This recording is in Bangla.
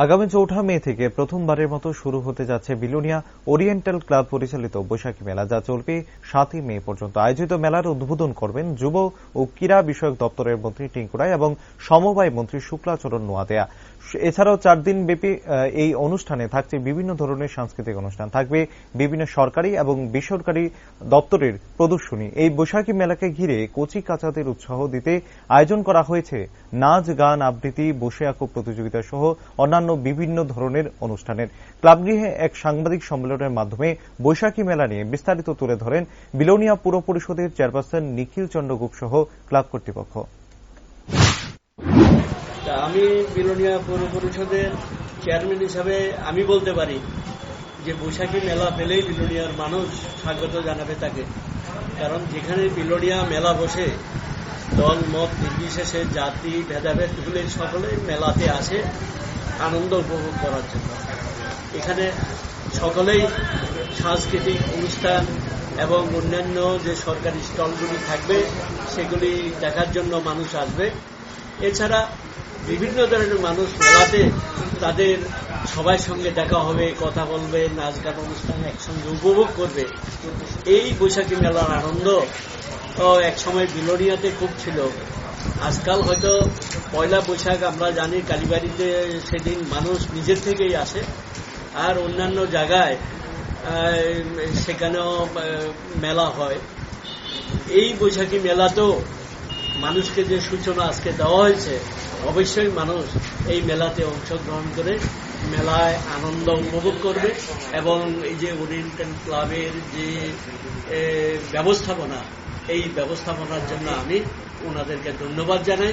আগামী ৪ঠা মে থেকে প্রথমবারের মতো শুরু হতে যাচ্ছে বিলোনিয়া ওরিয়েন্টাল ক্লাব পরিচালিত বৈশাখী মেলা, যা চলবে ৭ই মে পর্যন্ত। আয়োজিত মেলার উদ্বোধন করবেন যুব ও ক্রীড়া বিষয়ক দপ্তরের মন্ত্রী টিঙ্কু রায় এবং সমবায় মন্ত্রী শুক্লাচরণ নোয়াদিয়া। এছাড়াও ৪ দিন ব্যাপী এই অনুষ্ঠানে থাকছে বিভিন্ন ধরনের সাংস্কৃতিক অনুষ্ঠান, থাকবে বিভিন্ন সরকারি এবং বেসরকারি দপ্তরের প্রদর্শনী। এই বৈশাখী মেলাকে ঘিরে কচি কাচাদের উৎসাহ দিতে আয়োজন করা হয়েছে নাচ, গান, আবৃত্তি, বসে আঁকো প্রতিযোগিতা সহ অন্যান্য বিভিন্ন ধরনের অনুষ্ঠানের। ক্লাবগৃহে এক সাংবাদিক সম্মেলনের মাধ্যমে বৈশাখী মেলা নিয়ে বিস্তারিত তুলে ধরেন বিলোনিয়া পুর পরিষদের চেয়ারপারসন নিখিল চন্দ্র গুপ সহ ক্লাব কর্তৃপক্ষ। আমি বিলোনিয়া পৌর পরিষদের চেয়ারম্যান হিসাবে আমি বলতে পারি যে বৈশাখী মেলা পেলেই বিলোনিয়ার মানুষ স্বাগত জানাবে তাকে। কারণ যেখানে বিলোনিয়া মেলা বসে দল মত নির্বিশেষে, জাতি ভেদাভেদ ভুলে সকলেই মেলাতে আসে আনন্দ উপভোগ করার জন্য। এখানে সকলেই সাংস্কৃতিক অনুষ্ঠান এবং অন্যান্য যে সরকারি স্টলগুলি থাকবে সেগুলি দেখার জন্য মানুষ আসবে। এছাড়া বিভিন্ন ধরনের মানুষ মেলাতে তাদের সবার সঙ্গে দেখা হবে, কথা বলবে, নাচ গান অনুষ্ঠান একসঙ্গে উপভোগ করবে। এই বৈশাখী মেলার আনন্দ এক সময় বিলোনিয়াতে খুব ছিল। আজকাল হয়তো পয়লা বৈশাখ আমরা জানি কালীবাড়িতে সেদিন মানুষ নিজের থেকেই আসে, আর অন্যান্য জায়গায় সেখানেও মেলা হয়। এই বৈশাখী মেলাতেও মানুষকে যে সূচনা আজকে দেওয়া হয়েছে, অবশ্যই মানুষ এই মেলাতে অংশগ্রহণ করে মেলায় আনন্দ উপভোগ করবে এবং এই যে ওরিয়েন্টাল ক্লাবের যে ব্যবস্থাপনা, এই ব্যবস্থাপনার জন্য আমি ওনাদেরকে ধন্যবাদ জানাই